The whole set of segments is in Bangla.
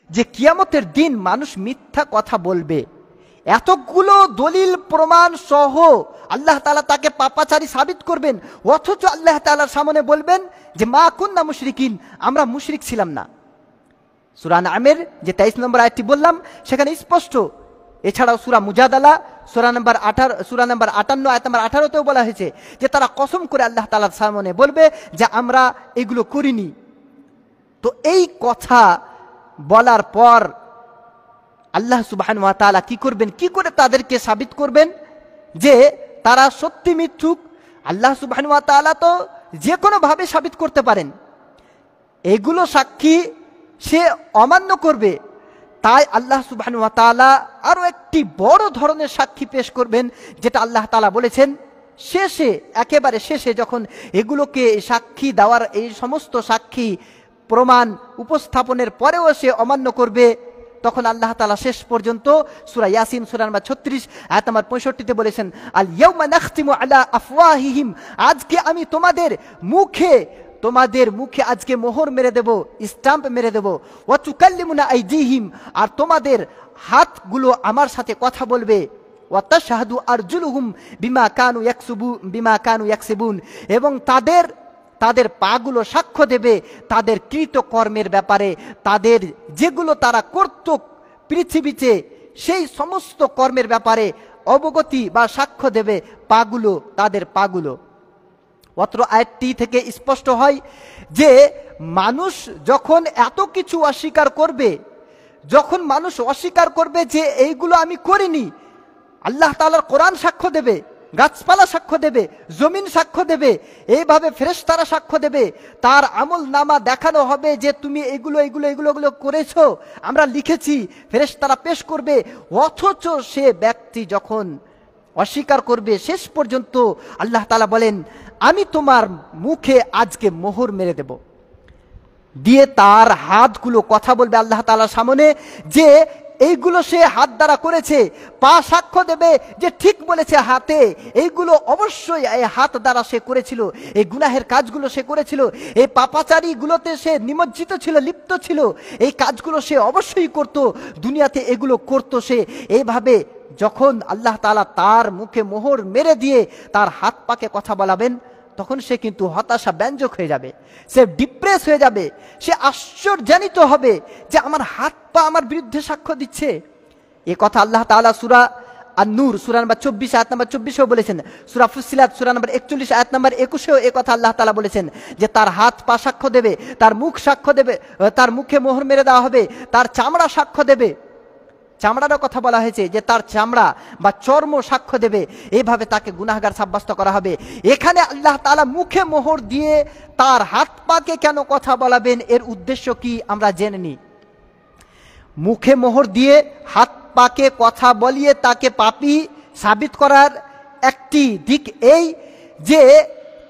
যে কিয়ামতের দিন মানুষ মিথ্যা কথা বলবে, এতগুলো দলিল প্রমাণ সহ আল্লাহ তাআলা তাকে পাপাচারী সাবিত করবেন, অথচ আল্লাহ তাআলার সামনে বলবেন যে মা কুন্না মুশরিকিন, আমরা মুশরিক ছিলাম না। সূরা আনআমের যে 23 নম্বর আয়াতটি বললাম সেখানে স্পষ্ট। এছাড়াও সূরা মুজাদালা সূরা নম্বর 58 আয়াত নম্বর 18তেও বলা হয়েছে যে তারা কসম করে আল্লাহ তাআলার সামনে বলবে যে আমরা এগুলো করিনি। তো এই কথা বলার পর আল্লাহ সুবহানাহু ওয়া তাআলা কি করবেন, কি করে তাদেরকে সাবিত করবেন যে তারা সত্যি মিথ্যুক? আল্লাহ সুবহানাহু ওয়া তাআলা তো যে কোনো ভাবে সাবিত করতে পারেন। এগুলো সাক্ষী সে অমান্য করবে, তাই আল্লাহ সুবহানাহু ওয়া তাআলা আরো একটি বড় ধরনের সাক্ষী পেশ করবেন, যেটা আল্লাহ তাআলা বলেছেন শেষে, একেবারে শেষে যখন এগুলোকে সাক্ষী দেওয়ার, এই সমস্ত সাক্ষী প্রমাণ উপস্থাপনের পরেও সে অমান্য করবে, তখন আল্লাহ তাআলা শেষ পর্যন্ত সূরা ইয়াসিন সূরা নম্বর 36 আয়াত নম্বর 65-তে বলেছেন আল ইয়াউমা নাখতিমু আলা আফওয়াহিহিম, আজকে আমি তোমাদের মুখে আজকে মোহর মেরে দেব, স্ট্যাম্প মেরে দেব। ওয়া তুকাল্লিমুনা আইদিহিম, আর তোমাদের হাতগুলো আমার সাথে কথা বলবে। ওয়া তাশহাদু আরজুলুহুম বিমা কানু ইয়াকসিবুন, এবং তাদের পাগুলো সাক্ষ্য দেবে তাদের কৃতকর্মের ব্যাপারে, তাদের যেগুলো তারা করত পৃথিবীতে সেই সমস্ত কর্মের ব্যাপারে অবগতি বা সাক্ষ্য দেবে তাদের পাগুলো। অত্র আয়াতটি থেকে স্পষ্ট হয় যে মানুষ যখন এত কিছু অস্বীকার করবে, যখন মানুষ অস্বীকার করবে যে এইগুলো আমি করিনি, আল্লাহ তাআলার কোরআন সাক্ষ্য দেবে, গাছপালা সাক্ষ্য দেবে, জমিন সাক্ষ্য দেবে, এইভাবে ফেরেশতারা সাক্ষ্য দেবে, তার আমল নামা দেখানো হবে যে তুমি এগুলো করেছো, আমরা লিখেছি, ফেরেশতারা পেশ করবে। অথচ সে ব্যক্তি যখন অস্বীকার করবে, শেষ পর্যন্ত আল্লাহ তাআলা বলেন আমি তোমার মুখে আজকে মোহর মেরে দেব, দিয়ে তার হাতগুলো কথা বলবে আল্লাহ তাআলার সামনে যে এইগুলো সে হাত দ্বারা করেছে, পা সাক্ষ্য দেবে যে ঠিক বলেছে হাতে, এইগুলো অবশ্যই এই হাত দ্বারা সে করেছিল, এই গুনাহের কাজগুলো সে করেছিল, এই পাপাচারীগুলোতে সে নিমজ্জিত ছিল, লিপ্ত ছিল, এই কাজগুলো সে অবশ্যই করত, দুনিয়াতে এগুলো করত সে। এইভাবে যখন আল্লাহ তাআলা তার মুখে মোহর মেরে দিয়ে তার হাত পাকে কথা বলাবেন, তখন সে কিন্তু হতাশা ব্যঞ্জক হয়ে যাবে, সে ডিপ্রেস হয়ে যাবে, সে আশ্চর্যান্বিত হবে যে আমার হাত পা আমার বিরুদ্ধে সাক্ষ্য দিচ্ছে। এ কথা আল্লাহ তাআলা সূরা আন-নূর সূরা নম্বর 24 আয়াত নম্বর 24-এও বলেছেন, সূরা ফুসসিলাত সূরা নম্বর 41 আয়াত নম্বর 21-এও এ কথা আল্লাহ তাআলা বলেছেন যে তার হাত পা সাক্ষ্য দেবে, তার মুখ সাক্ষ্য দেবে, তার মুখে মোহর মেরে দেওয়া হবে, তার চামড়া সাক্ষ্য দেবে। চামড়ারও কথা বলা হয়েছে যে তার চামড়া বা চর্ম সাক্ষ্য দেবে, এইভাবে তাকে গুনাহগার সাব্যস্ত করা হবে। এখানে আল্লাহ তাআলা মুখে মোহর দিয়ে তার হাত পাকে কেন কথা বলাবেন, এর উদ্দেশ্য কি আমরা জেনে নিই। মুখে মোহর দিয়ে হাত পাকে কথা বলিয়ে তাকে পাপী সাবিত করার একটি দিক এই যে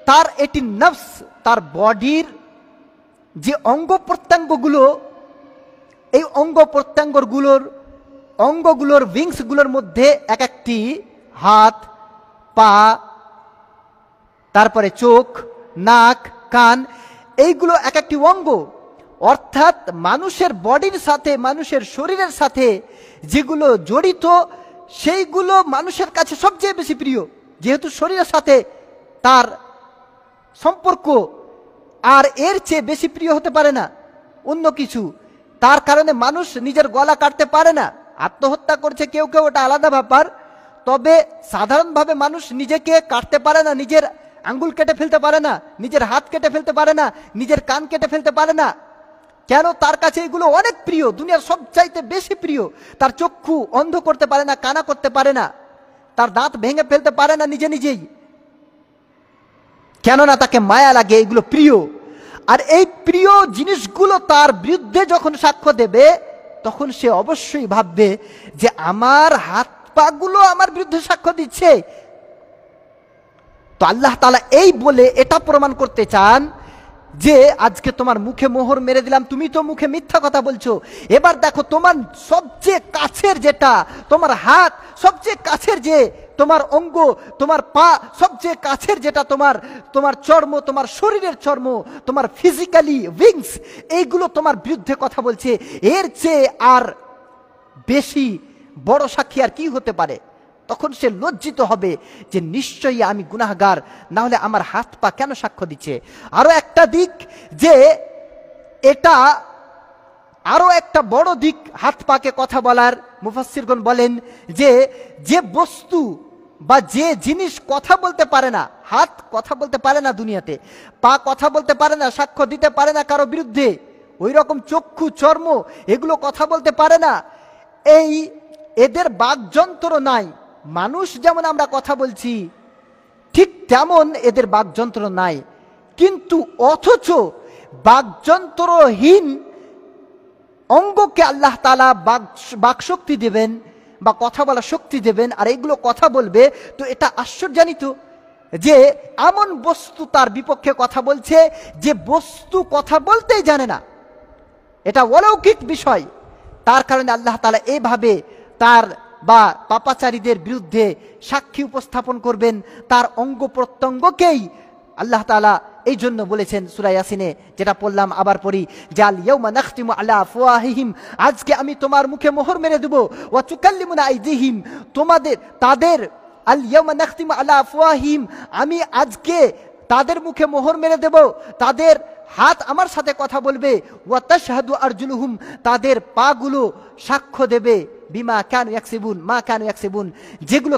তার এটি নফস, তার বডির যে অঙ্গ প্রত্যঙ্গগুলো, এই অঙ্গগুলোর উইংসগুলোর মধ্যে এক একটি, হাত, পা, তারপরে চোখ, নাক, কান, এইগুলো এক একটি অঙ্গ। অর্থাৎ মানুষের বডির সাথে, মানুষের শরীরের সাথে যেগুলো জড়িত, সেইগুলো মানুষের কাছে সবচেয়ে বেশি প্রিয়, যেহেতু শরীরের সাথে তার সম্পর্ক, আর এর চেয়ে বেশি প্রিয় হতে পারে না অন্য কিছু। তার কারণে মানুষ নিজের গলা কাটতে পারে না, আত্মহত্যা করছে কেউ কেউ, ওটা আলাদা ব্যাপার। তবে সাধারণভাবে মানুষ নিজেকে কাটতে পারে না, নিজের আঙ্গুল কেটে ফেলতে পারে না, নিজের হাত কেটে ফেলতে পারে না, নিজের কান কেটে ফেলতে পারে না। কেন? তার কাছে এগুলো অনেক প্রিয়, দুনিয়ার সবচাইতে বেশি প্রিয়। তার চক্ষু অন্ধ করতে পারে না, কানা করতে পারে না, তার দাঁত ভেঙে ফেলতে পারে না নিজেই, কেননা তাকে মায়া লাগে, এগুলো প্রিয়। আর এই প্রিয় জিনিসগুলো তার বিরুদ্ধে যখন সাক্ষ্য দেবে, তখন সে অবশ্যই ভাববে যে আমার হাত পাগুলো আমার বিরুদ্ধে সাক্ষ্য দিচ্ছে। তো আল্লাহ তাআলা এই বলে এটা প্রমাণ করতে চান যে আজকে তোমার মুখে মোহর মেরে দিলাম, তুমি তো মুখে মিথ্যা কথা বলছো। এবার দেখো তোমার সবচেয়ে কাছের যেটা তোমার হাত, সবচেয়ে কাছের যে তোমার অঙ্গ, তোমার পা, সবচেয়ে কাছের যেটা তোমার চর্ম, তোমার শরীরের চর্ম, তোমার ফিজিক্যালি উইংস, এইগুলো তোমার বিরুদ্ধে কথা বলছে। এর চেয়ে আর বেশি বড় সাক্ষী আর কি হতে পারে? তখন সে লজ্জিত হবে যে নিশ্চয়ই আমি গুনাহগার, না হলে আমার হাত পা কেন সাক্ষ্য দিচ্ছে। আরো একটা দিক, যে এটা আরো একটা বড় দিক হাত পাকে কথা বলার, মুফাসসিরগণ বলেন যে যে বস্তু বা যে জিনিস কথা বলতে পারে না, হাত কথা বলতে পারে না দুনিয়াতে, পা কথা বলতে পারে না, সাক্ষ্য দিতে পারে না কারো বিরুদ্ধে, ওই রকম চক্ষু, চর্ম, এগুলো কথা বলতে পারে না, এদের বাকযন্ত্র নাই। মানুষ যেমন আমরা কথা বলছি ঠিক তেমন এদের বাকযন্ত্র নাই, কিন্তু অথচ বাকযন্ত্রহীন অঙ্গকে আল্লাহ তাআলা বাকশক্তি দেবেন বা কথা বলার শক্তি দেবেন, আর এগুলো কথা বলবে। তো এটা আশ্চর্যান্বিত যে এমন বস্তু তার বিপক্ষে কথা বলছে যে বস্তু কথা বলতেই জানে না। এটা অলৌকিক বিষয়। তার কারণে আল্লাহ তাআলা এইভাবে তার বা পাপাচারীদের বিরুদ্ধে সাক্ষী উপস্থাপন করবেন তার অঙ্গ প্রত্যঙ্গকেই। আল্লাহ তাআলা এই জন্য বলেছেন সূরা ইয়াসিনে, যেটা পড়লাম আবার পড়ি, জাল ইয়াউমা নাখতিমু আলা আফওয়াহিহিম, আজকে আমি তোমার মুখে মোহর মেরে দেব, ওয়া তুকাল্লিমুনা আইদিহিম, তাদের আল ইয়াউমা নাখতিমু আলা আফওয়াহিহিম, আমি আজকে তাদের মুখে মোহর মেরে দেব, তাদের হাত আমার সাথে কথা বলবে, ওয়া তাশহাদু আরজুলুহুম, তাদের পাগুলো সাক্ষ্য দেবে, বিমা কানু ইয়াকসিবুন, মা কানু ইয়াকসিবুন, যেগুলো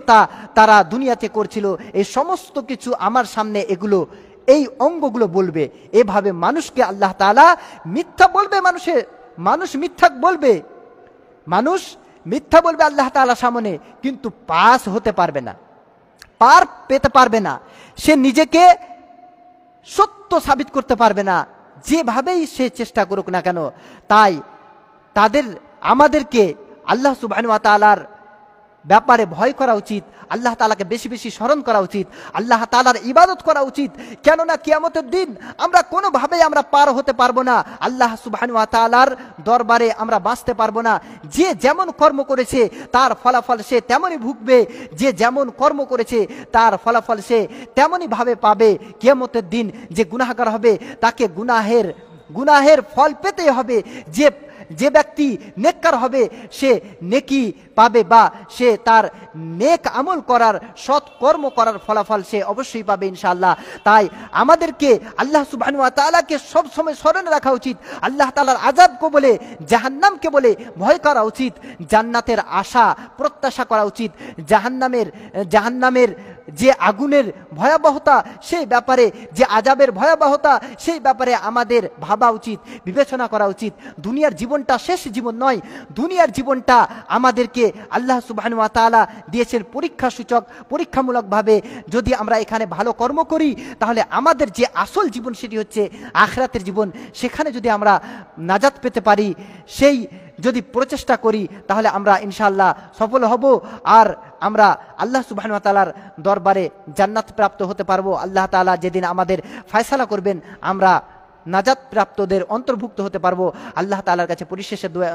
তারা দুনিয়াতে করছিল, এই সমস্ত কিছু আমার সামনে এগুলো, এই অঙ্গগুলো বলবে। এভাবে মানুষকে আল্লাহ তাআলা মিথ্যা বলবে, মানুষ মিথ্যা বলবে, মানুষ মিথ্যা বলবে আল্লাহ তাআলার সামনে, কিন্তু পাস হতে পারবে না, পার পেতে পারবে না, সে নিজেকে সত্য সাবিত করতে পারবে না, যেভাবেই সে চেষ্টা করুক না কেন। তাই আমাদেরকে আল্লাহ সুবহানাহু ওয়া তাআলার ব্যাপারে ভয় করা উচিত, আল্লাহ তাআলাকে বেশি বেশি স্মরণ করা উচিত, আল্লাহ তাআলার ইবাদত করা উচিত। কেননা কিয়ামতের দিন আমরা কোনোভাবেই আমরা পার হতে পারবো না, আল্লাহ সুবহানাহু ওয়া তাআলার দরবারে আমরা বাঁচতে পারবো না। যে যেমন কর্ম করেছে তার ফলাফল সে তেমনই ভুগবে, যে যেমন কর্ম করেছে তার ফলাফল সে তেমনই ভাবে পাবে। কিয়ামতের দিন যে গুনাহগার হবে তাকে গুনাহের ফল পেতে হবে, যে ব্যক্তি নেককার হবে সে নেকি পাবে, বা সে তার নেক আমল করার, সৎ কর্ম করার ফলাফল সে অবশ্যই পাবে ইনশাআল্লাহ। তাই আমাদেরকে আল্লাহ সুবহানাহু ওয়া তাআলাকে সব সময় স্মরণে রাখা উচিত, আল্লাহ তাআলার আযাবকে বলে, জাহান্নামকে বলে ভয় করা উচিত, জান্নাতের আশা প্রত্যাশা করা উচিত, জাহান্নামের যে আগুনের ভয়াবহতা সেই ব্যাপারে, যে আযাবের ভয়াবহতা সেই ব্যাপারে আমাদের ভাবা উচিত, বিবেচনা করা উচিত। দুনিয়ার জীবনটা শেষ জীবন নয়, দুনিয়ার জীবনটা আমাদেরকে আল্লাহ সুবহানাহু ওয়া তাআলা দিয়েছেন পরীক্ষা সূচক, পরীক্ষামূলকভাবে। যদি আমরা এখানে ভালো কর্ম করি তাহলে আমাদের যে আসল জীবন সেটি হচ্ছে আখিরাতের জীবন, সেখানে যদি আমরা নাজাত পেতে পারি, সেই যদি প্রচেষ্টা করি তাহলে আমরা ইনশাআল্লাহ সফল হব, আর আমরা আল্লাহ সুবহানাহু ওয়া তাআলার দরবারে জান্নাত প্রাপ্ত হতে পারবো। আল্লাহ তাআলা যেদিন আমাদের ফয়সালা করবেন আমরা নাজাত প্রাপ্তদের অন্তর্ভুক্ত হতে পারবো। আল্লাহ তাআলার কাছে পরিশেষে দোয়া